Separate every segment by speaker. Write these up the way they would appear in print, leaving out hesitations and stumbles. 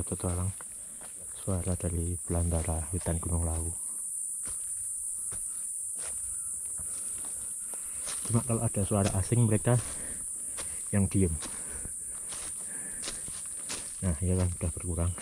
Speaker 1: petualang suara dari belantara hutan Gunung Lawu. Cuma kalau ada suara asing mereka yang diem. Nah ya kan udah berkurang.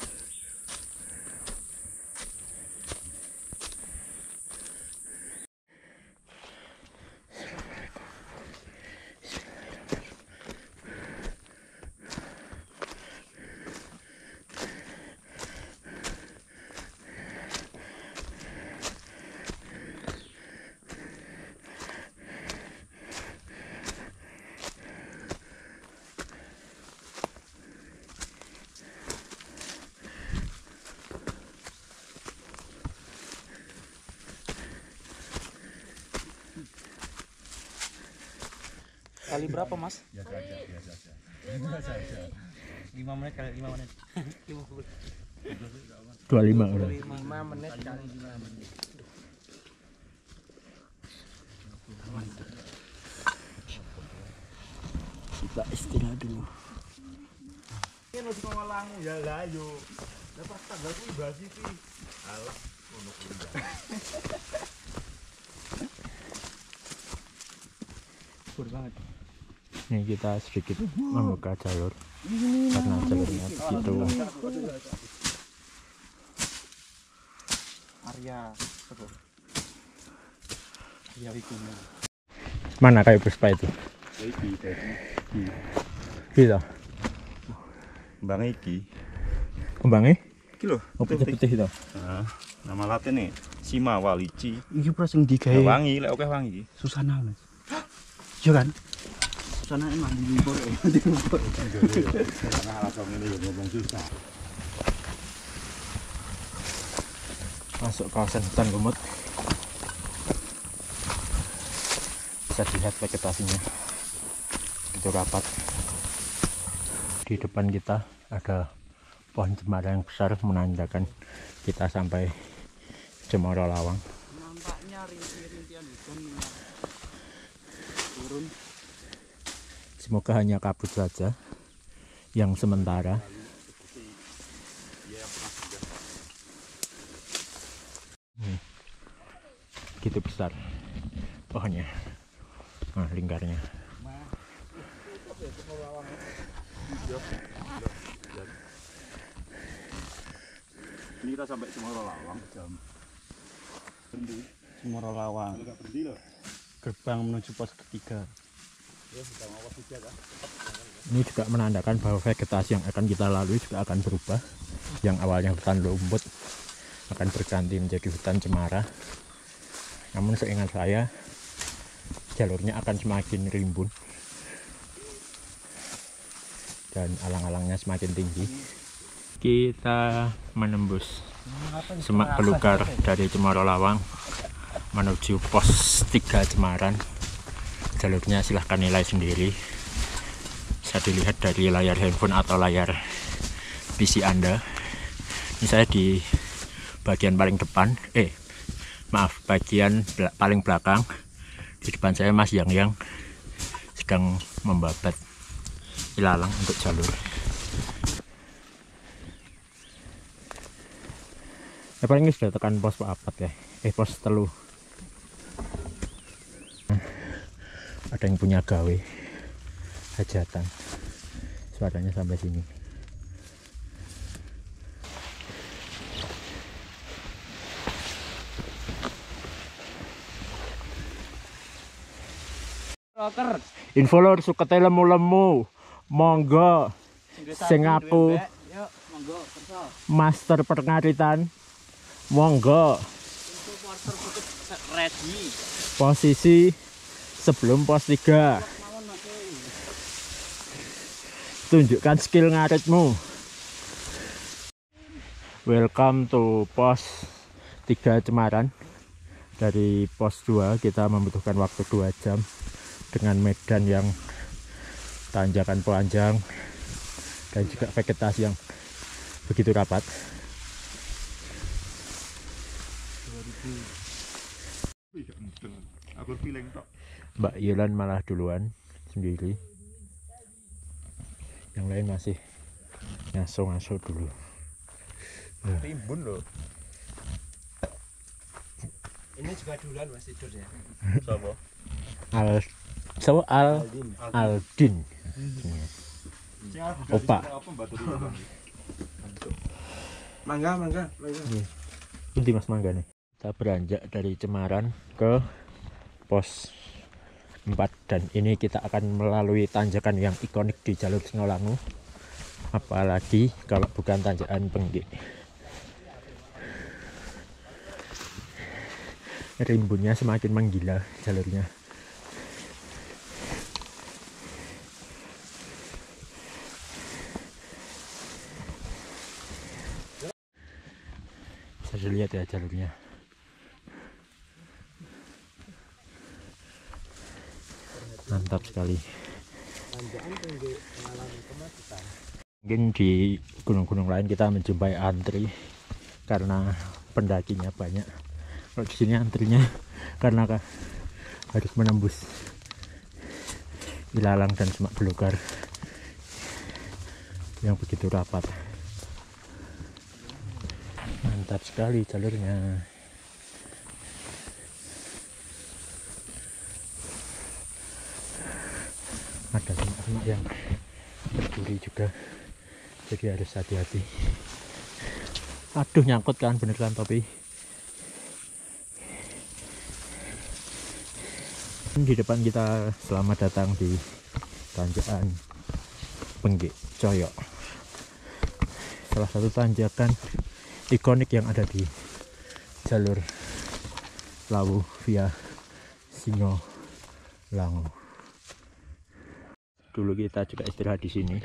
Speaker 2: Kali berapa, Mas?
Speaker 3: Biasa aja. 5 menit kali 5 menit.
Speaker 1: 25 udah.
Speaker 2: 5 menit kali 5 menit.
Speaker 1: Kita istirahat dulu.
Speaker 3: Ini harus ngolang ya lah yo. Lepas tanggal kuwi basi iki. Alah, ngono kuwi.
Speaker 2: Bur banget.
Speaker 1: Nih kita sedikit membuka jalur karena jalurnya begitu
Speaker 2: Area Wikumo.
Speaker 1: mana kayu puspa itu? Bisa
Speaker 3: Kembang iki.
Speaker 1: kembangnya?
Speaker 3: Iki lho,
Speaker 1: Oh putih-putih itu.
Speaker 3: Nah, nama latine Sima Walici.
Speaker 2: Iki pras sing digawe
Speaker 3: Wangi, lek oke wangi iki.
Speaker 2: Susana, Mas. Iya kan? Susana emang dilumpur.
Speaker 3: Nah, langsung ini yo ngomong susah.
Speaker 1: Masuk kawasan hutan lumut. Bisa dilihat vegetasinya itu rapat. Di depan kita ada pohon cemara yang besar menandakan kita sampai Cemoro Lawang.
Speaker 2: Nampaknya rintik-rintian hujan turun.
Speaker 1: Semoga hanya kabut saja yang sementara. Gitu besar pohonnya. Nah, lingkarnya.
Speaker 3: Ini kita sampai Cemoro Lawang jam berhenti.
Speaker 2: Cemoro Lawang.
Speaker 3: Enggak berhenti loh.
Speaker 2: Gerbang menuju pos ketiga.
Speaker 3: Ya sudah mau juga kan.
Speaker 1: Ini juga menandakan bahwa vegetasi yang akan kita lalui juga akan berubah. Yang awalnya hutan lumut akan berganti menjadi hutan cemara. Namun seingat saya jalurnya akan semakin rimbun dan alang-alangnya semakin tinggi. Kita menembus semak belukar dari Cemoro Lawang menuju pos 3 Cemaran. Jalurnya silahkan nilai sendiri, bisa dilihat dari layar handphone atau layar PC Anda. Ini saya di bagian paling depan, bagian paling belakang. Di depan saya Mas Yang sedang membabat ilalang untuk jalur. Paling sudah tekan pos papat ya, pos telu. Ada yang punya gawe hajatan, suaranya sampai sini.
Speaker 2: Rocker.
Speaker 1: Info lor sukete lemu-lemu, monggo sing aku
Speaker 2: Yuk, monggo kerja.
Speaker 1: master pengaritan, monggo
Speaker 2: Supporter cukup ready.
Speaker 1: posisi sebelum pos 3. Tunjukkan skill ngaritmu. Welcome to pos 3 Cemaran. Dari pos 2 kita membutuhkan waktu 2 jam dengan medan yang tanjakan panjang dan juga vegetasi yang begitu rapat. Mbak Yulan malah duluan sendiri, yang lain masih ngaso-ngaso dulu.
Speaker 3: Timbun loh.
Speaker 4: Ini juga duluan Mas tidur ya.
Speaker 3: Siapa?
Speaker 1: Aldin. Opa.
Speaker 4: Mangga.
Speaker 1: Ini Mas Mangga nih. Kita beranjak dari Cemaran ke pos 4 dan ini kita akan melalui tanjakan yang ikonik di jalur Singolangu. Apalagi kalau bukan tanjakan Penggik. Rimbunnya semakin menggila jalurnya. Bisa dilihat ya jalurnya. Mantap sekali. Mungkin di gunung-gunung lain kita menjumpai antri karena pendakinya banyak. Kalau di sini antrinya karena harus menembus ilalang dan semak belukar yang begitu rapat. Mantap sekali jalurnya. Ada semak-semak yang berduri juga, jadi harus hati-hati. Aduh, nyangkut kan beneran topi. Di depan kita, selamat datang di tanjakan Penggik Coyok, salah satu tanjakan ikonik yang ada di jalur Lawu via Singolangu. Dulu kita juga istirahat di sini.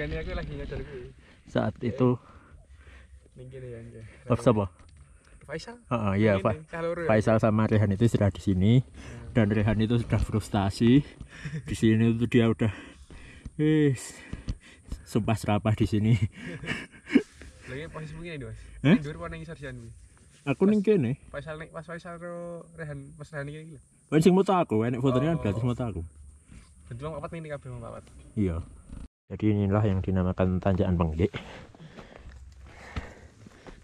Speaker 1: Saat itu siapa?
Speaker 4: Faisal.
Speaker 1: Iya, Faisal sama Rehan itu istirahat di sini. Dan Rehan itu sudah frustasi. Di sini itu dia udah sumpah serapah di sini.
Speaker 4: Lagi posisi begini, Mas.
Speaker 1: Eh?
Speaker 4: Tidur warna ngisor jan.
Speaker 1: Aku ning kene.
Speaker 4: Faisal nek pas Faisal karo Rehan pas Rehan iki lho.
Speaker 1: Kan sing moto aku, enek fotonya kan gratis moto aku.
Speaker 4: Bentuk papat ini kabeh papat.
Speaker 1: Iya. Jadi inilah yang dinamakan tanjakan Penggik.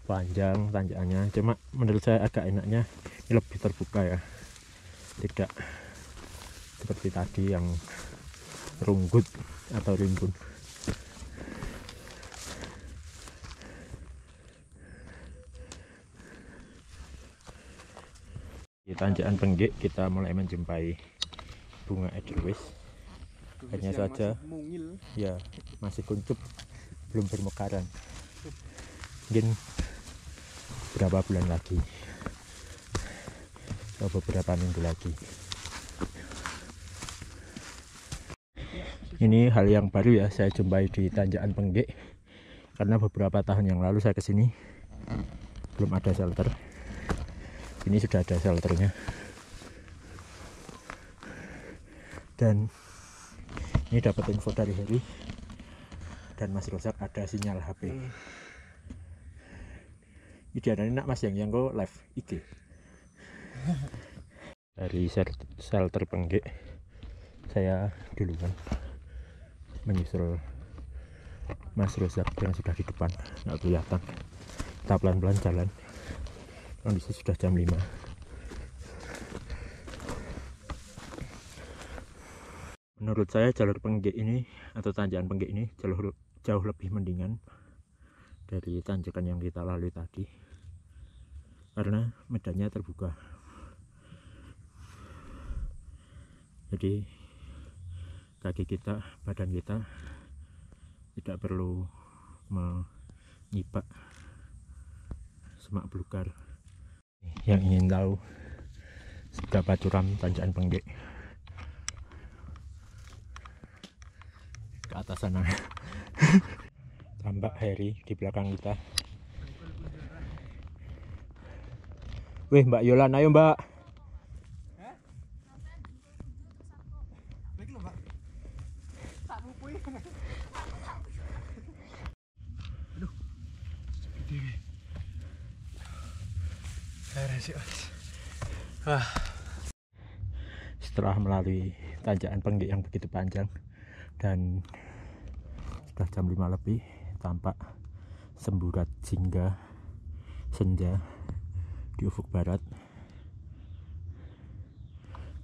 Speaker 1: Panjang tanjakannya, cuma menurut saya agak enaknya ini lebih terbuka ya. Tidak seperti tadi yang runggut atau rimbun. Di tanjakan Penggik kita mulai menjumpai bunga edelweiss. Hanya saja ya masih kuncup, belum bermekaran. Mungkin berapa bulan lagi atau beberapa minggu lagi. Ini hal yang baru ya saya jumpai di tanjakan Penggik, karena beberapa tahun yang lalu saya kesini belum ada shelter. Ini sudah ada shelternya. Dan ini dapat info dari Heri dan Mas Rozak ada sinyal HP. Ini nak Mas yang go live IG. Dari shelter Penggik saya duluan menyusul Mas Rozak yang sudah di depan, nggak kelihatan. Kita pelan-pelan jalan. Kondisi sudah jam 5. Menurut saya jalur Penggik ini atau tanjakan Penggik ini jauh lebih mendingan dari tanjakan yang kita lalui tadi, karena medannya terbuka. Jadi kaki kita, badan kita tidak perlu menyipak semak belukar. Yang ingin tahu seberapa curam tanjakan Penggik, ke atas sana. Tambak Heri di belakang kita. Wih, Mbak Yolan, ayo Mbak. Setelah melalui tanjakan Penggik yang begitu panjang dan sudah jam 5 lebih, tampak semburat jingga senja di ufuk barat.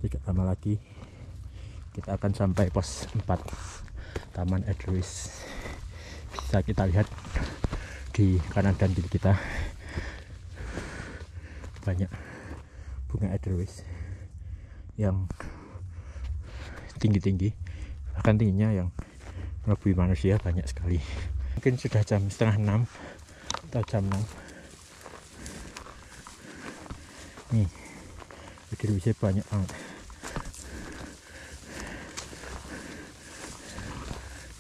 Speaker 1: Tidak lama lagi kita akan sampai pos 4 Taman Edelweiss. Bisa kita lihat di kanan dan kiri kita banyak bunga Edelweiss yang tinggi-tinggi, bahkan tingginya yang melebihi manusia banyak sekali. Mungkin sudah jam setengah 6 atau jam 6. Nih, Edelweissnya banyak banget.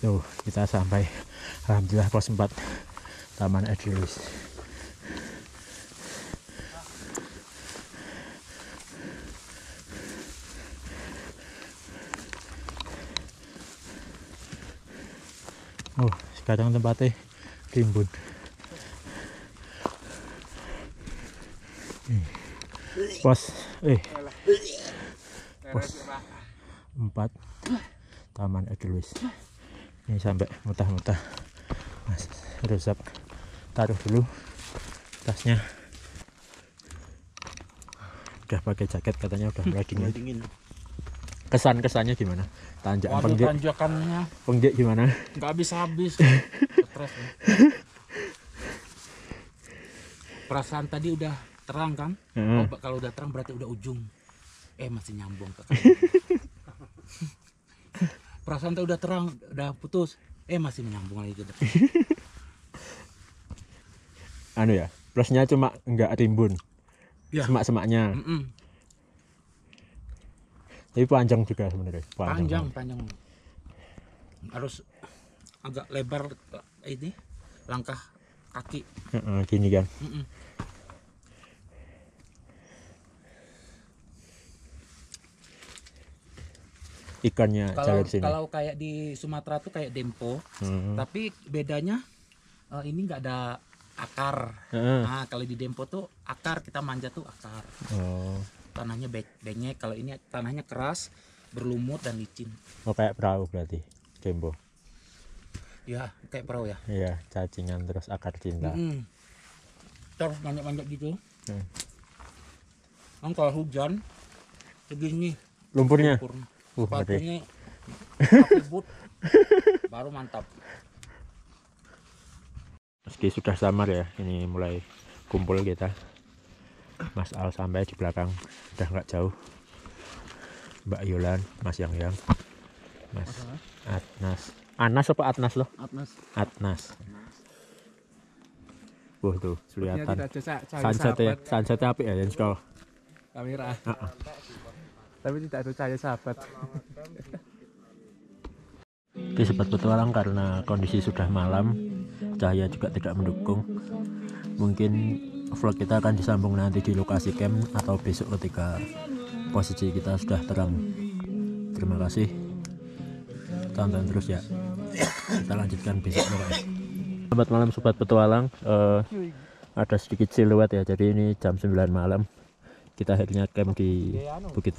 Speaker 1: Tuh, kita sampai alhamdulillah pos 4 Taman Edelweiss. Oh, sekarang tempatnya rimbun. Pos 4 Taman Edelweiss. Ini sampai muntah-muntah. Mas rusak. Taruh dulu tasnya. Udah pakai jaket, katanya udah mulai dingin. Kesannya gimana?
Speaker 2: Tanjakannya
Speaker 1: Pengjek gimana?
Speaker 2: nggak habis-habis. Stres ya. Perasaan tadi udah terang kan? Oh, kalau udah terang berarti udah ujung. Masih nyambung ke kanan. Perasaan tadi udah terang, udah putus. Masih menyambung lagi ke depan.
Speaker 1: Anu ya, plusnya cuma enggak rimbun.
Speaker 2: Ya.
Speaker 1: Semak-semaknya. Tapi panjang juga sebenarnya.
Speaker 2: Panjang. Harus agak lebar ini langkah kaki.
Speaker 1: Gini kan. Ikannya jalur sini.
Speaker 2: Kalau kayak di Sumatera tuh kayak Dempo, tapi bedanya ini nggak ada akar. Nah, kalau di Dempo tuh akar, kita manja tuh akar. Tanahnya bengek, kalau ini tanahnya keras, berlumut dan licin.
Speaker 1: Oh, kayak perahu berarti, Dempo.
Speaker 2: Ya, kayak perahu ya.
Speaker 1: Iya, cacingan terus akar cinta.
Speaker 2: Terus manjak-manjak gitu. Kalau hujan segini
Speaker 1: Lumpurnya.
Speaker 2: Sepatunya pakai boot baru mantap.
Speaker 1: Meski sudah samar ya, ini mulai kumpul kita. Mas Al sampai di belakang, udah nggak jauh. Mbak Yolan, Mas Yang, Mas Atnas. Anas apa Atnas loh? Atnas. Wah tuh, kelihatan. Sunsetnya apik ya, yang sekolah.
Speaker 4: Kamera. Tapi tidak ada cahaya sahabat.
Speaker 1: Oke, sempat petualang karena kondisi sudah malam, cahaya juga tidak mendukung. Mungkin vlog kita akan disambung nanti di lokasi camp atau besok ketika posisi kita sudah terang. Terima kasih, tonton terus ya. Kita lanjutkan besok guys. Selamat malam sobat petualang. Ada sedikit siluet ya, jadi ini jam 9 malam. Kita akhirnya camp di Bukit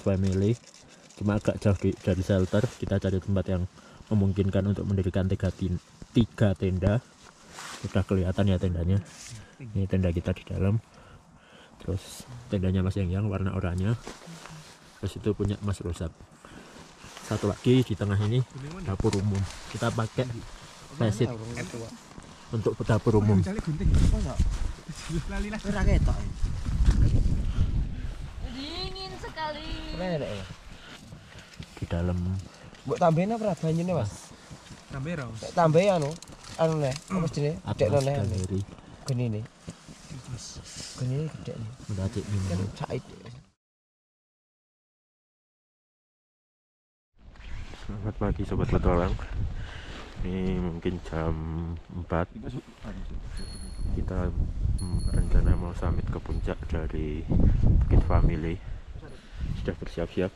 Speaker 1: Family, cuma agak jauh dari shelter. Kita cari tempat yang memungkinkan untuk mendirikan 3 tenda. Sudah kelihatan ya tendanya. Ini tenda kita di dalam, terus tendanya Mas Yang warna oranye, terus itu punya Mas Rusap. Satu lagi di tengah ini dapur umum. Kita pakai pesit untuk dapur umum.
Speaker 5: Dingin sekali.
Speaker 1: Di dalam
Speaker 6: Mbok tambahin apa banyune, Mas?
Speaker 4: Kamera.
Speaker 6: Tambahin anu nek, apa jenenge?
Speaker 1: Atlas Galeri
Speaker 6: Genine. Genine gede nih.
Speaker 1: Mendacik
Speaker 6: Kan
Speaker 1: minum.
Speaker 6: cait.
Speaker 1: Selamat pagi sobat petualang. Ini mungkin jam 4. Kita rencana mau summit ke puncak dari Bukit Family. Sudah bersiap-siap.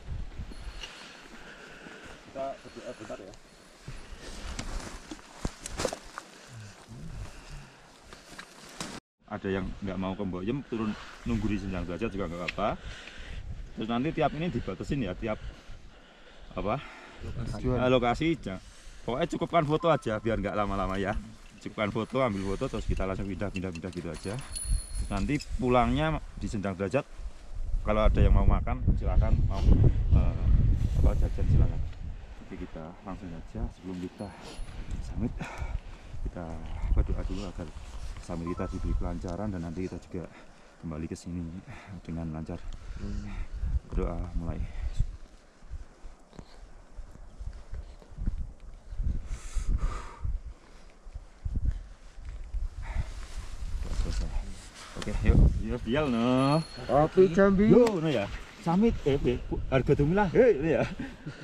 Speaker 3: Kita berdoa bentar ya. Ada yang nggak mau ke Mboyem turun nunggu di Senjang Derajat juga nggak apa-apa. Terus nanti tiap ini dibatasin ya, tiap apa lokasi. Pokoknya cukupkan foto aja biar nggak lama-lama ya. cukupkan foto, ambil foto, terus kita langsung pindah gitu aja. Nanti pulangnya di Sendang Derajat, kalau ada yang mau makan silakan, mau jajan silakan. Jadi kita langsung aja, sebelum kita summit kita berdoa dulu agar summit kita diberi kelancaran dan nanti kita juga kembali ke sini dengan lancar. Berdoa mulai. Oke, yuk bial no.
Speaker 6: Kopi Jambi.
Speaker 3: Yo no ya. Summit harga tumilah. Hei ya.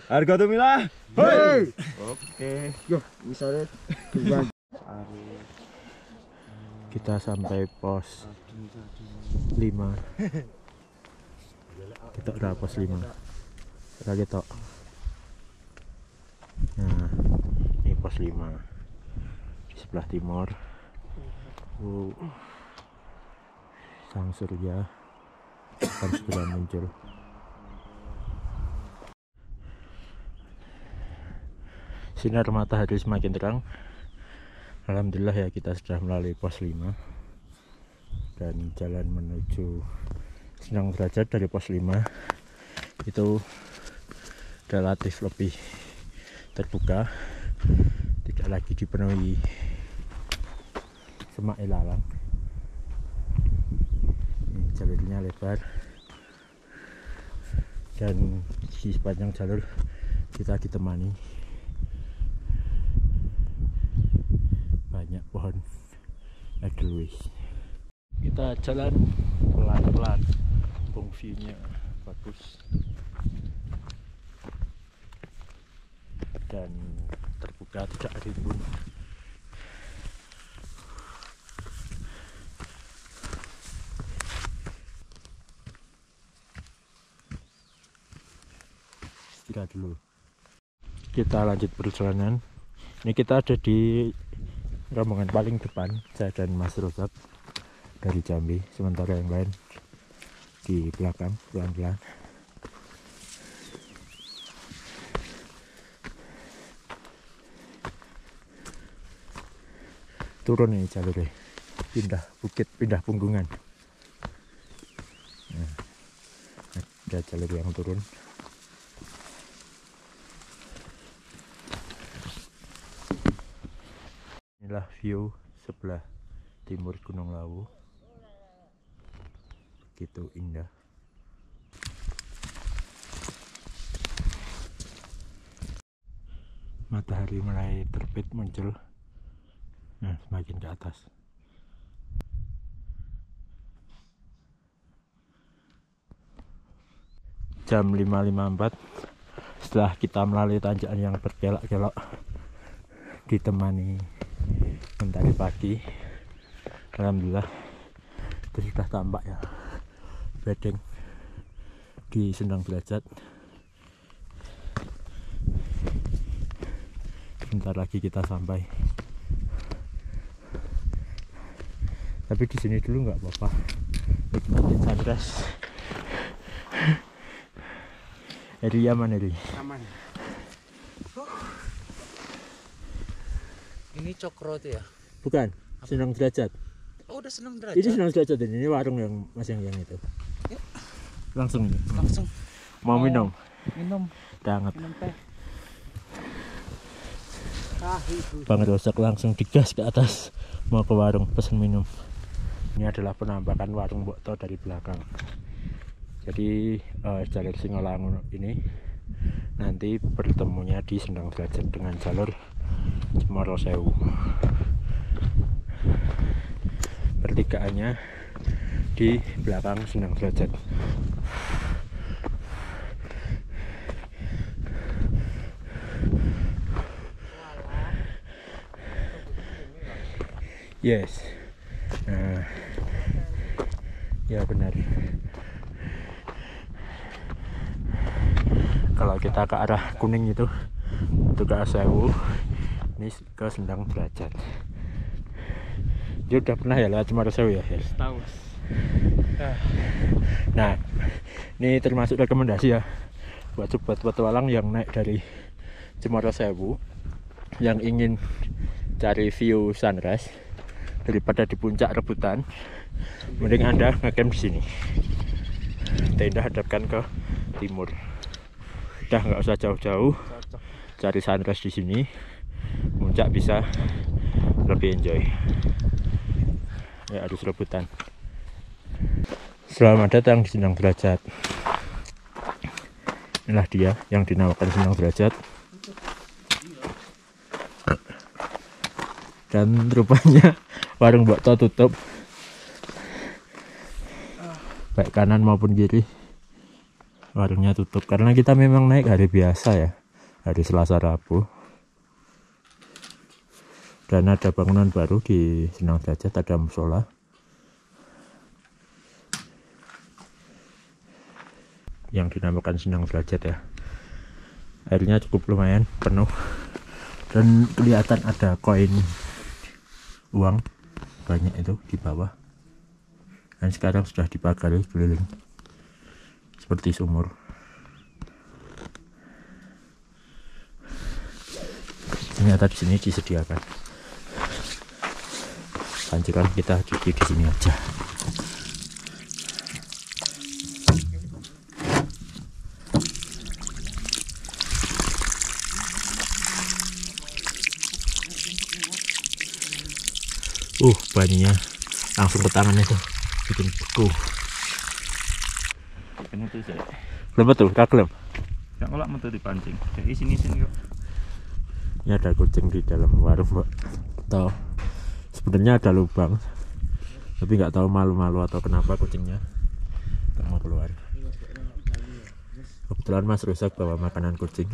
Speaker 3: Harga tumilah. Hei. Oke.
Speaker 6: Yo, misalnya
Speaker 1: Kita sampai pos 5. Kita udah pos 5. Kita gitu. Nah, ini pos 5 di sebelah timur. Sang surya akan segera muncul. Sinar matahari semakin terang. Alhamdulillah ya, kita sudah melalui pos 5 dan jalan menuju Sendang Derajat dari pos 5 itu relatif lebih terbuka, tidak lagi dipenuhi semak ilalang. Ini jalurnya lebar dan di sepanjang jalur kita ditemani banyak pohon edelweiss. Kita jalan pelan-pelan, view-nya bagus dan terbuka, tidak rimbun. Istirahat dulu. Kita lanjut perjalanan. Ini kita ada di rombongan paling depan, saya dan Mas Rozak dari Jambi, sementara yang lain di belakang pelan-pelan. Turun nih jalurnya, pindah bukit, pindah punggungan. Nah, ada jalur yang turun. Inilah view sebelah timur Gunung Lawu, begitu indah. Matahari mulai terbit muncul, nah semakin ke atas. Jam 5.54 setelah kita melalui tanjakan yang berkelok-kelok ditemani mentari pagi. Alhamdulillah itu sudah tampak ya bedeng di Sendang Derajat. Bentar lagi kita sampai, tapi di sini dulu nggak apa-apa, nikmatin sunrise. Eri aman, Eri
Speaker 6: aman.
Speaker 2: Ini Cokro itu ya?
Speaker 1: bukan Sendang Derajat.
Speaker 2: Oh, udah Sendang Derajat.
Speaker 1: Ini Sendang Derajat, ini warung yang Mas yang itu.
Speaker 2: Yuk.
Speaker 1: Langsung ini.
Speaker 2: Langsung
Speaker 1: Mau minum?
Speaker 2: minum.
Speaker 1: Hangat.
Speaker 2: Minum teh.
Speaker 1: Bang Rozak langsung digas ke atas mau ke warung pesan minum. Ini adalah penampakan warung Mbokto dari belakang. Jadi jalur Singolangu ini nanti bertemunya di Sendang Derajat dengan jalur Cemoro Sewu. Pertigaannya di belakang Sendang Derajat. Yes. Nah, ya benar. Kalau kita ke arah kuning itu ke Sewu, ini ke Sendang Derajat. Dia udah pernah ya lewat Cemoro Sewu ya?
Speaker 6: Tahu.
Speaker 1: Nah, ini termasuk rekomendasi ya buat sobat petualang yang naik dari Cemoro Sewu, yang ingin cari view sunrise daripada di puncak rebutan, mending Anda ngecamp di sini. Tenda hadapkan ke timur. Udah nggak usah jauh-jauh, cari sunrise di sini. Puncak bisa lebih enjoy. Ya harus rebutan. Selamat datang di Senang Derajat. Inilah dia yang dinamakan Senang Derajat. Dan rupanya warung Mbok To tutup, baik kanan maupun kiri warungnya tutup karena kita memang naik hari biasa ya, hari Selasa Rabu. Dan ada bangunan baru di Senang Derajat, ada musola. Yang dinamakan Senang Derajat ya. Airnya cukup lumayan penuh dan kelihatan ada koin uang banyak itu di bawah. Dan sekarang sudah dipagari keliling seperti sumur. Ternyata di sini disediakan pancuran, kita cuci di sini aja. Banyak langsung ke tangan itu bikin beku. Belum tuh, kagelem.
Speaker 3: Gak ngelak metu dipancing. Jadi sini kok.
Speaker 1: Ini ada kucing di dalam warung, Mbak. Tahu. Sebenarnya ada lubang. Tapi nggak tahu malu-malu atau kenapa kucingnya nggak mau keluar. Kebetulan Mas Rusak bawa makanan kucing.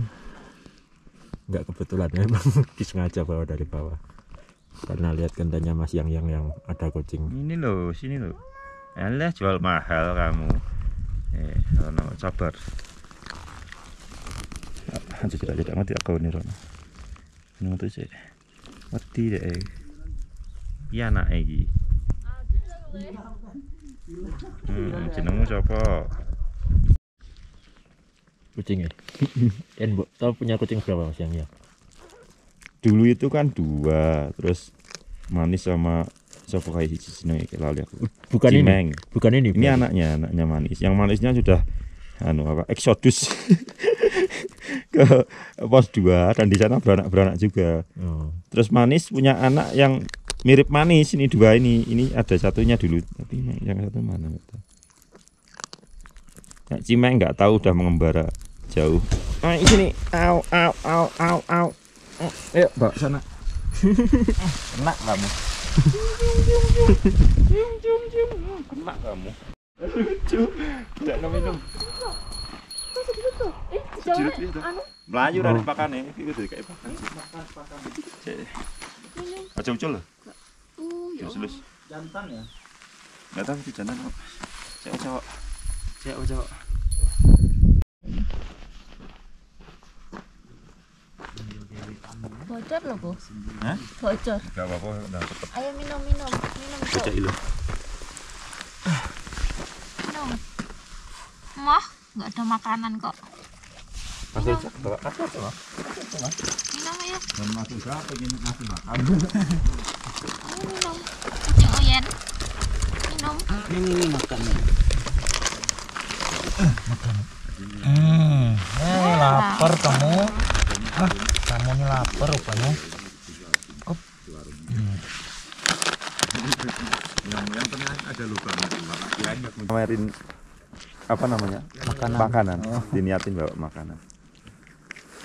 Speaker 1: Nggak kebetulan, memang disengaja bawa dari bawah. Karena lihat gentengnya Mas yang ada kucing.
Speaker 3: Ini loh, sini loh. Alah, jual mahal kamu. No, sabar. Anjir tidak mati aku nih Rono. Nunggu tuh sih. Mati deh. Iya nak iki. Jenengmu siapa?
Speaker 1: Kucingnya. Kan Mbok tahu punya kucing berapa Mas yang?
Speaker 3: Dulu itu kan 2, terus Manis sama siapa kayak jeneng iki lali aku.
Speaker 1: Bukan
Speaker 3: Cimeng.
Speaker 1: Bukan ini.
Speaker 3: Ini anaknya Manis. Yang Manisnya sudah eksodus ke pos 2 dan di sana beranak juga. Terus Manis punya anak yang mirip Manis, ini 2 ini. Ini ada satunya dulu, tapi yang satu mana? Nah, Cimeng nggak tahu udah mengembara jauh. Ini sini. Au. Ayo, bawa sana. Kena kamu. Kena kamu. Lucu. Tidak minum. Melayu dari pakannya, itu kayak pakan. Aja ucul loh. Terus.
Speaker 2: Jantan ya?
Speaker 3: Enggak tahu itu jantan apa. Cewek.
Speaker 5: Bocor loh, Bu.
Speaker 3: Hah?
Speaker 5: Bocor.
Speaker 3: Enggak apa-apa, udah tetep.
Speaker 5: Ayo minum.
Speaker 3: Bocah ilo.
Speaker 5: Minum. Mah, nggak ada makanan kok.
Speaker 3: Pasti bawa kasar tuh.
Speaker 5: Minum ya.
Speaker 3: Dan masuk berapa gini ngasih makan.
Speaker 5: Ayo minum. Kucing Oyen. Minum.
Speaker 2: Ini makan. Lapar kamu. Kamu ini lapar rupanya.
Speaker 3: Yang penting ada lubang. Kemarin apa namanya? Makanan. Diniatin bawa makanan.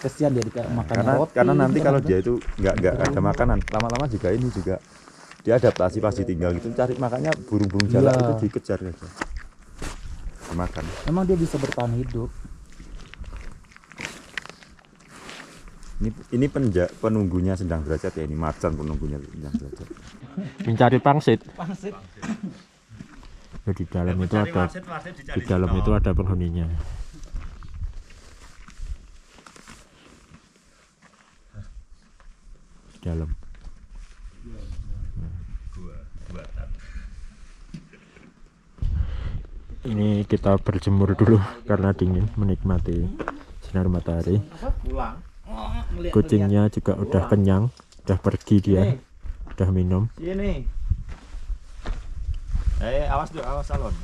Speaker 2: Kesian dia dikasih makan roti.
Speaker 3: Karena nanti kalau dia itu nggak ada makanan, lama-lama juga dia adaptasi pas ditinggal gitu, cari makannya burung-burung jalak itu dikejar aja. Dimakan.
Speaker 2: Emang dia bisa bertahan hidup.
Speaker 3: Ini penunggunya Senang Derajat ya, ini macan penunggunya Senang Derajat.
Speaker 1: Mencari pangsit. Di dalam itu ada penghuninya. Di dalam. Ini kita berjemur dulu karena dingin, menikmati sinar matahari. Kucingnya juga udah kenyang Udah pergi dia. Udah minum.
Speaker 3: Sini. Awas dulu, awas salon.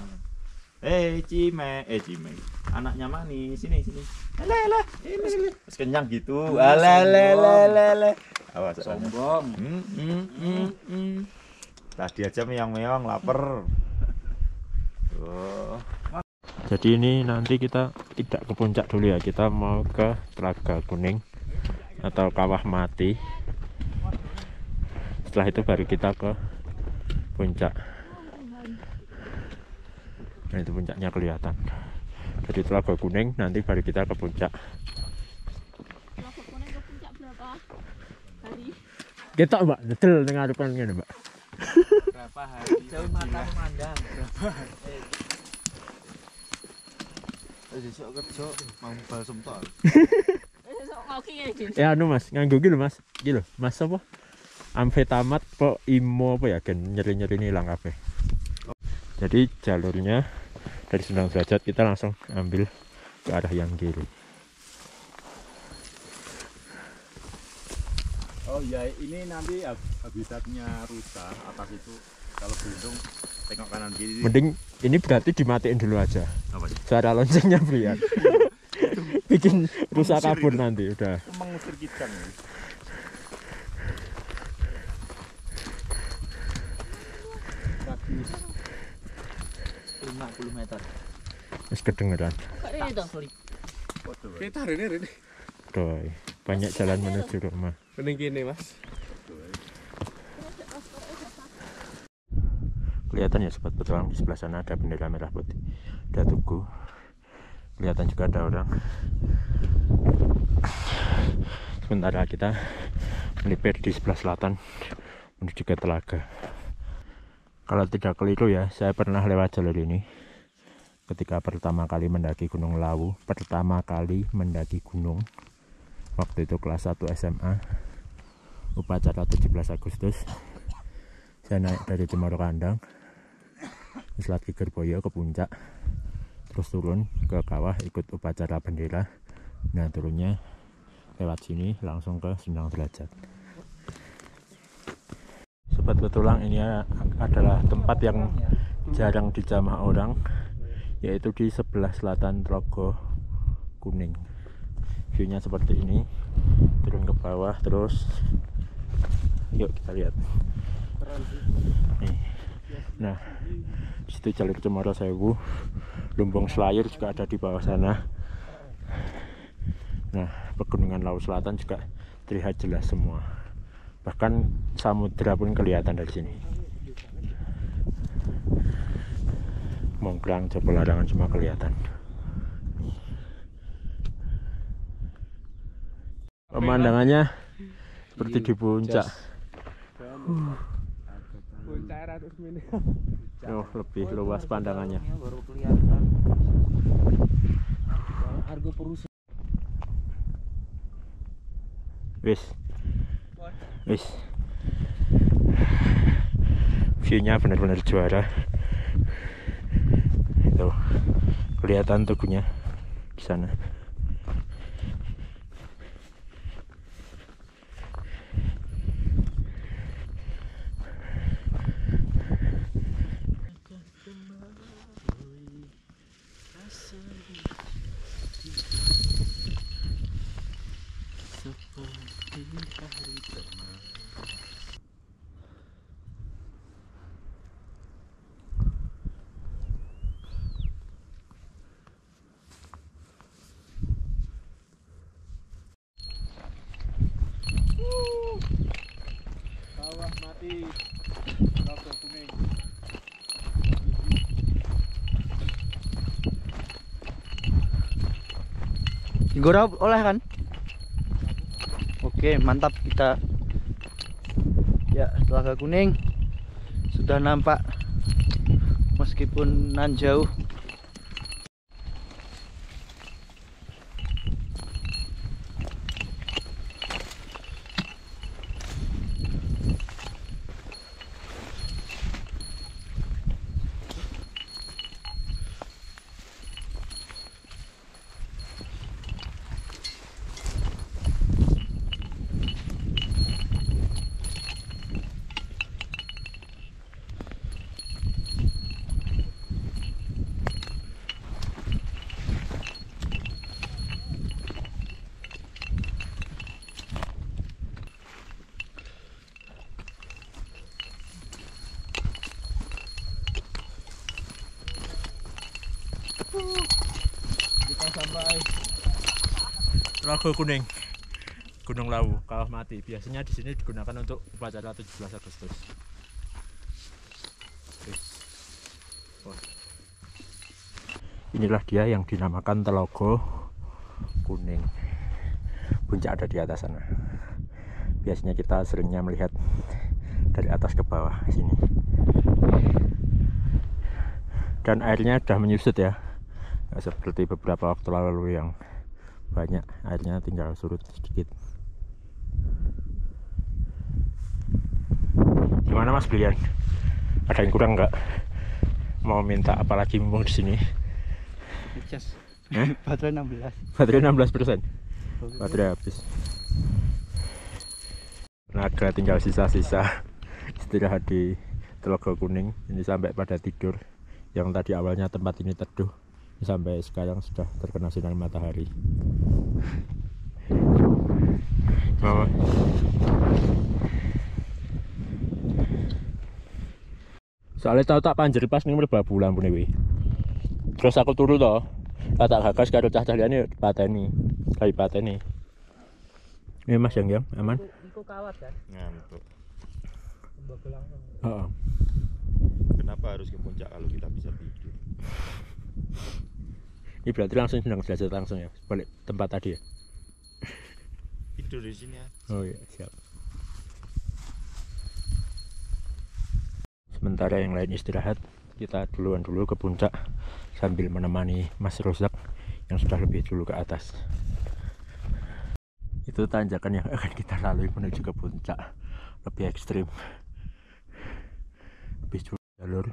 Speaker 3: Cime. Anaknya Mani, sini. Lele. Ini. Terus kenyang gitu. Lele. Awas.
Speaker 2: Sombong.
Speaker 3: Tadi aja meong-meong lapar. Oh.
Speaker 1: Jadi ini nanti kita tidak ke puncak dulu ya, kita mau ke Telaga Kuning atau Kawah Mati. Setelah itu baru kita ke puncak. Nah itu puncaknya kelihatan. Jadi Telaga Kuning nanti baru kita ke puncak.
Speaker 5: Telaga Kuning ke puncak berapa hari?
Speaker 1: Kita mbak, betul dengan harapan ini mbak.
Speaker 2: Berapa hari? Jauh mata memandang. Berapa hari?
Speaker 3: Besok kerja mau balsem tok.
Speaker 5: Besok ngoki ya, Din.
Speaker 1: Ya anu mas, nganggo gitu mas. Gitu mas apa? Amfetamat po imo apa ya kan nyeri-nyeri ini hilang kabeh. Jadi jalurnya dari Sendang Derajat kita langsung ambil ke arah yang kiri.
Speaker 3: Oh iya, ini nanti habitatnya rusa atas itu. Kalau gunung tengok kanan kiri.
Speaker 1: Mending ini berarti dimatiin dulu aja.
Speaker 3: Apa sih?
Speaker 1: Cara loncengnya Brian. Bikin rusak kabur nanti udah.
Speaker 3: Mengusir kita nih.
Speaker 2: Radius 50 meter.
Speaker 1: Wis kedengeran.
Speaker 5: Kok ini toh?
Speaker 4: Kita hari ini.
Speaker 1: Doi. Banyak jalan menuju rumah.
Speaker 4: Mending gini mas.
Speaker 1: Kelihatan ya sobat petualang, di sebelah sana ada bendera merah putih, ada tugu, kelihatan juga ada orang. Sementara kita melipir di sebelah selatan menuju ke telaga. Kalau tidak keliru ya, saya pernah lewat jalur ini ketika pertama kali mendaki Gunung Lawu. Waktu itu kelas 1 SMA, upacara 17 Agustus. Saya naik dari Cemoro Kandang, Selat Gegerboyo ke puncak, terus turun ke kawah ikut upacara bendera. Nah turunnya lewat sini langsung ke Sendang Derajat. Sobat petualang, ini adalah tempat yang jarang dijamah orang, yaitu di sebelah selatan Telaga Kuning. Viewnya seperti ini, turun ke bawah terus. Yuk kita lihat. Nih. Nah, situ jalur Cemoro Sewu, Lumbung Selayur juga ada di bawah sana. Nah, pegunungan Lawu Selatan juga terlihat jelas semua. Bahkan samudra pun kelihatan dari sini. Mongkrang, Jabolarangan semua kelihatan. Pemandangannya seperti di puncak.
Speaker 4: Puncak 100 menit.
Speaker 1: Oh, lebih luas pandangannya.
Speaker 2: Baru kelihatan. Harga perusahaan.
Speaker 1: Wis. View-nya benar-benar juara. Tuh, kelihatan tugunya di sana.
Speaker 4: Kawah Mati. Telaga Kuning.
Speaker 6: Digorap oleh kan? Oke, mantap kita. Ya, Telaga Kuning sudah nampak meskipun nan jauh.
Speaker 1: Telaga Kuning, Gunung Lawu, Kawah Mati. Biasanya di sini digunakan untuk upacara 17 Agustus. Inilah dia yang dinamakan Telaga Kuning. Puncak ada di atas sana. Biasanya kita seringnya melihat dari atas ke bawah sini. Dan airnya sudah menyusut ya, nggak seperti beberapa waktu lalu yang banyak airnya tinggal surut sedikit. Gimana Mas Brian? Ada yang kurang nggak? Mau minta apa lagi mumpung di sini?
Speaker 6: Baterai 16.
Speaker 1: Baterai 16%. Baterai habis. Tenaga tinggal sisa-sisa istirahat di Telaga Kuning. Ini sampai pada tidur. Yang tadi awalnya tempat ini teduh, sampai sekarang sudah terkena sinar matahari. Mama. Soalnya tahu tak panjer pas ning mlebu bulan pune kuwi. Terus aku turu to. Tak gagas karo cah-cah liyane pateni. Kayak pateni. Ini Mas yang aman?
Speaker 6: Iku kawat kan?
Speaker 3: Ngantuk.
Speaker 6: Mbok langsung.
Speaker 1: Heeh.
Speaker 3: Kenapa harus ke puncak kalau kita bisa tidur?
Speaker 1: Ini berarti langsung sedang derajat langsung ya, balik tempat tadi ya?
Speaker 3: Tidur di sini ya.
Speaker 1: Oh iya, siap. Sementara yang lain istirahat, kita duluan dulu ke puncak sambil menemani Mas Rozak yang sudah lebih dulu ke atas. Itu tanjakan yang akan kita lalui menuju ke puncak, lebih ekstrim. Lebih jalur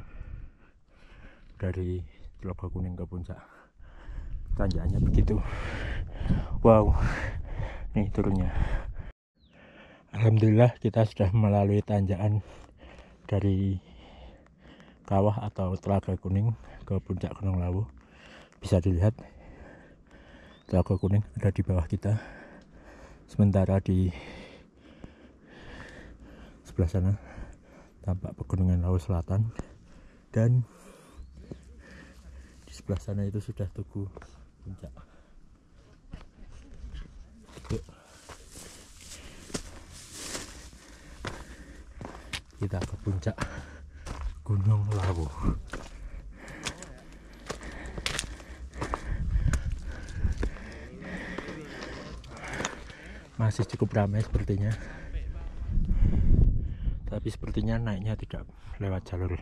Speaker 1: dari Telaga Kuning ke puncak. Tanjakannya begitu. Wow, nih turunnya. Alhamdulillah kita sudah melalui tanjakan dari kawah atau Telaga Kuning ke puncak Gunung Lawu. Bisa dilihat Telaga Kuning ada di bawah kita, sementara di sebelah sana tampak pegunungan Lawu Selatan, dan di sebelah sana itu sudah Tugu Puncak. Yuk. Kita ke puncak Gunung Lawu. Masih cukup ramai sepertinya, tapi sepertinya naiknya tidak lewat jalur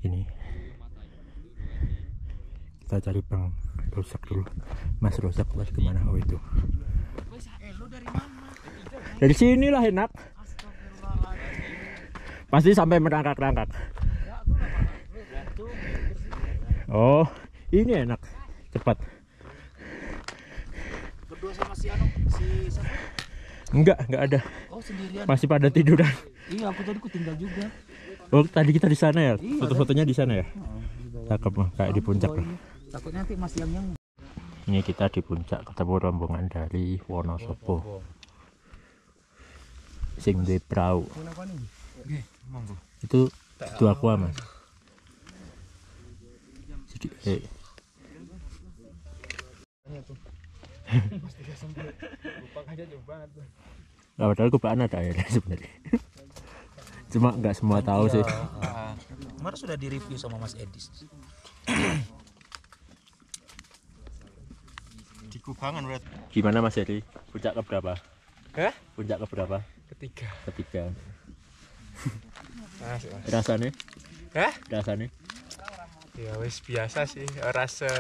Speaker 1: ini. Kita cari Bang Rozak dulu. Mas Rozak tadi kemana? Oh itu. Dari sinilah enak. Pasti sampai merangkak-rangkak. Oh, ini enak, cepat.
Speaker 2: Berdua sama si siapa?
Speaker 1: Enggak ada.
Speaker 2: Oh, sendirian.
Speaker 1: Masih pada tiduran.
Speaker 2: Iya, aku tadi tinggal juga.
Speaker 1: Oh, tadi kita di sana ya?
Speaker 2: Iya,
Speaker 1: Foto-fotonya di sana ya? Cakep mah, kayak di puncak lah.
Speaker 2: Takutnya nanti Mas yang
Speaker 1: Ini kita di puncak ketemu rombongan dari Wonosobo. Sing di perahu. Itu aqua Mas. Nah, padahal kupaan ada airnya sebenarnya. Cuma nggak semua tahu sih.
Speaker 2: Kemarin sudah direview sama Mas Edis.
Speaker 3: Di Kubangan berarti.
Speaker 1: Gimana Mas Edi? Puncak ke berapa?
Speaker 4: Hah?
Speaker 1: Puncak ke berapa? Ketiga. Rasanya?
Speaker 4: Hah?
Speaker 1: Rasanya?
Speaker 4: Ya wis biasa sih, rasa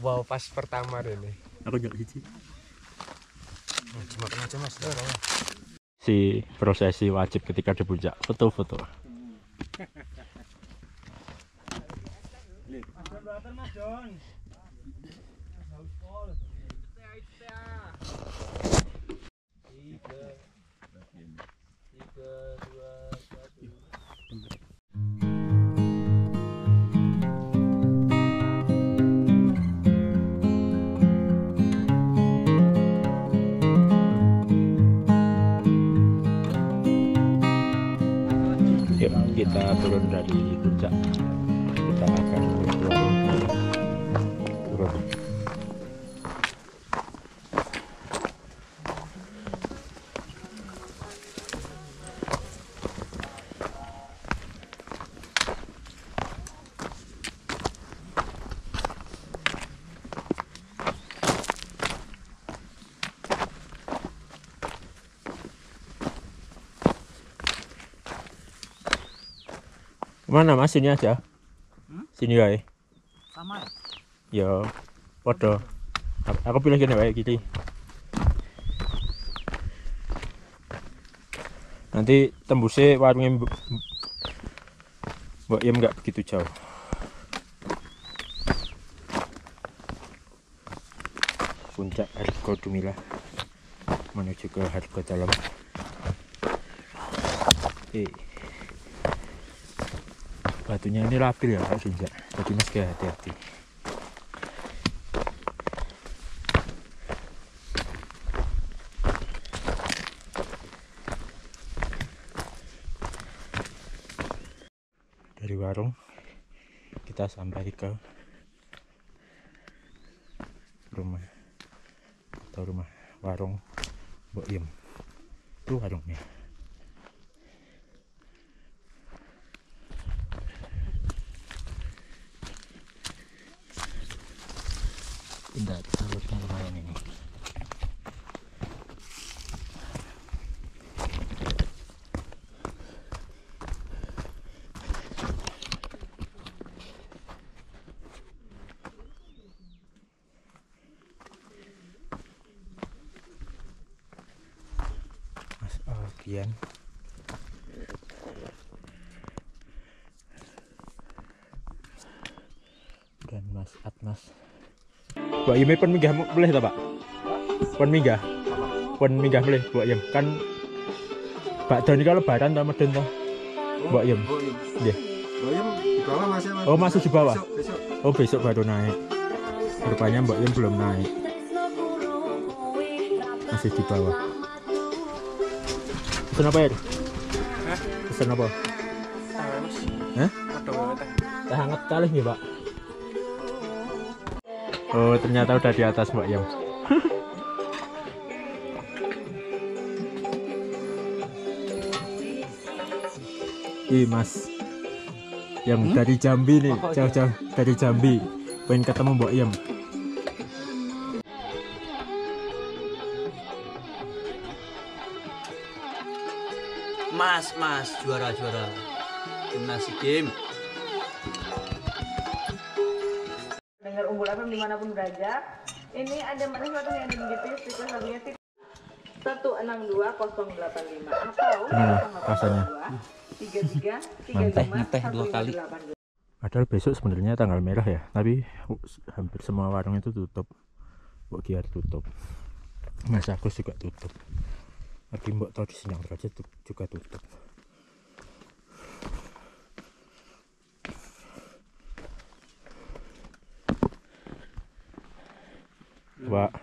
Speaker 4: wow pas pertama ini.
Speaker 1: Aku nyok hiji.
Speaker 2: Cuma aja Mas.
Speaker 1: Si prosesi wajib ketika di puncak, foto-foto. Yuk kita turun dari puncak. Kita akan turun. Mana Mas, sini aja. Sini wae.
Speaker 2: Sama ya?
Speaker 1: Ya, podo. Aku pilih gini wae gini. Nanti tembusnya warungnya Mbak Yem nggak begitu jauh. Puncak Harga Dumilah menuju ke Harga Dalam. Batunya ini labil ya Pak Sinja, jadi mas kayak hati-hati. Dari warung kita sampai ke rumah atau rumah warung Mbok Yem. Itu warungnya. Indah, alurnya lumayan ini. Mas Alfian dan Mas Atmas. Mbak Yem pun minggah boleh tak Pak? Pun minggah boleh Mbak Yem kan Pak Doni kalau lebaran sama Medun toh Mbak Yem. Iya.
Speaker 3: Mbak Yem di bawah masih.
Speaker 1: Oh masih di bawah.
Speaker 3: Besok.
Speaker 1: Oh besok baru naik. Rupanya Mbak Yem belum naik. Masih di bawah. Pesan apa ya? Pesan apa? Hah? Teh hangat kali nih Pak. Oh ternyata udah di atas Mbak Yem. Ih Mas, yang dari Jambi nih, jauh-jauh dari Jambi, pengen ketemu Mbak Yem.
Speaker 2: Mas, juara timnas SEA Games.
Speaker 7: Dengar Unggul FM dimanapun berada. Ini ada mana suatu yang negatif, request lagunya 162085 atau
Speaker 1: Rasanya
Speaker 7: 33
Speaker 2: Ngeteh 2 kali.
Speaker 1: Padahal besok sebenarnya tanggal merah ya, tapi hampir semua warung itu tutup. Mbok Giar tutup, Mas Agus juga tutup, tapi Mbok Tau di Sinyang Derajat juga tutup. Pak,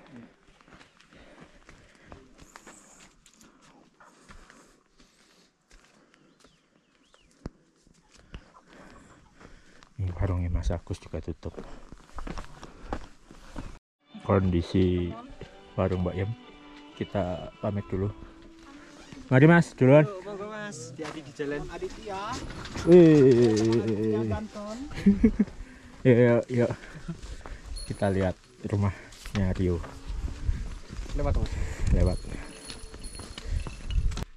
Speaker 1: ini warungnya Mas Agus juga tutup. Kondisi warung Mbak Yem, kita pamit dulu. Mari Mas, duluan.
Speaker 4: Monggo Mas, hati-hati di jalan. Aditya.
Speaker 1: Yuk. Kita lihat rumahnya Rio.
Speaker 4: Lewat Mas.
Speaker 1: Lewat.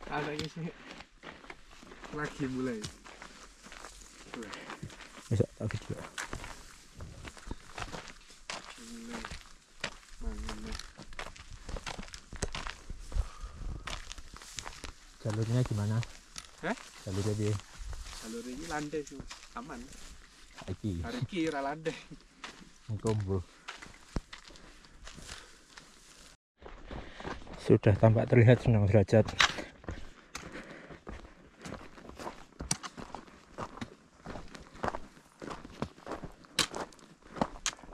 Speaker 4: Kayaknya sih lagi mulai.
Speaker 1: Bisa aku juga. Jalurnya gimana?
Speaker 4: Hah?
Speaker 1: Jalurnya dia.
Speaker 4: Jalur ini landai sih, aman.
Speaker 1: Iki.
Speaker 4: Hari kira landai.
Speaker 1: Kumpul. Sudah tampak terlihat Sinyang Derajat.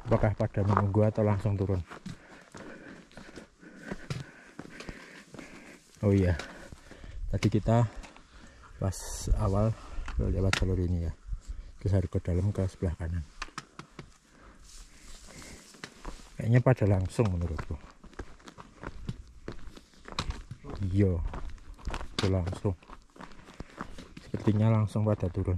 Speaker 1: Apakah pada menunggu atau langsung turun? Oh iya, tadi kita pas awal lewat jalur ini ya, terus harus ke dalam ke sebelah kanan. Kayaknya pada langsung menurutku. Iya, itu langsung. Sepertinya langsung pada turun.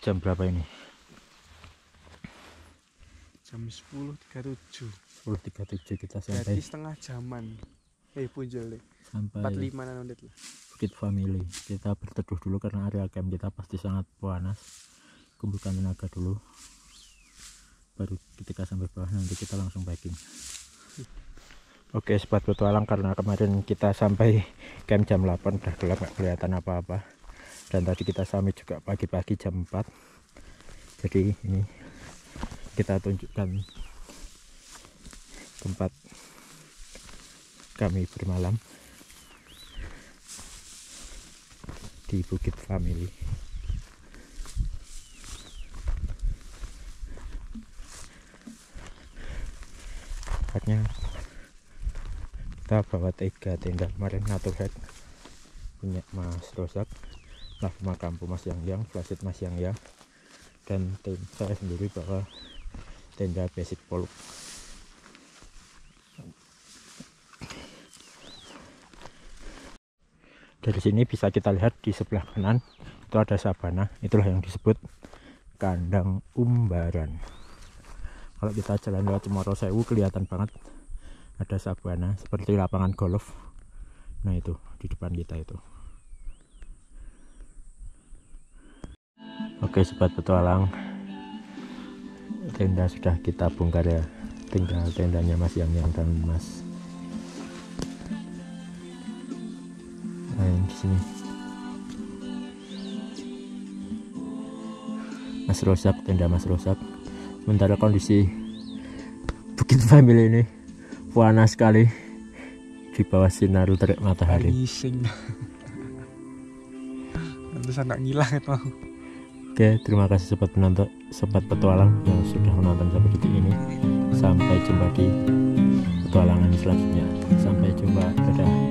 Speaker 1: Jam berapa ini?
Speaker 4: Jam 10.37.
Speaker 1: 10.37 kita
Speaker 4: Berarti
Speaker 1: sampai
Speaker 4: setengah jaman. Punjul deh.
Speaker 1: sampai
Speaker 4: 45 menit lah.
Speaker 1: Bukit Family. Kita berteduh dulu karena area camp kita pasti sangat panas. Kumpulkan tenaga dulu. Baru ketika sampai bawah nanti kita langsung biking. Oke, sobat petualang, karena kemarin kita sampai camp jam 8 udah gelap, gak kelihatan apa-apa. Dan tadi kita summit juga pagi-pagi jam 4. Jadi ini kita tunjukkan tempat kami bermalam di Bukit Family. Tempatnya kita bawa 3 tenda kemarin, Naturhead punya Mas Rosak, Lava Kampu Mas Yang, Flashlight Mas Yang, dan saya sendiri bawa tenda basic Poluk. Dari sini bisa kita lihat di sebelah kanan itu ada sabana, itulah yang disebut kandang umbaran. Kalau kita jalan lewat Cemoro Sewu kelihatan banget ada sabana seperti lapangan golf. Nah itu di depan kita itu. Oke sobat petualang, tenda sudah kita bongkar ya, tinggal tendanya Mas Yang dan Mas di sini. Mas Rosak, tenda Mas Rosak. Sementara kondisi Bukit Family ini panas sekali di bawah sinar terik matahari.
Speaker 4: Ngising. Terus anak ngilang itu.
Speaker 1: Oke, terima kasih sobat penonton, sobat petualang yang sudah menonton sampai detik ini. Sampai jumpa di petualangan selanjutnya. Sampai jumpa, dadah.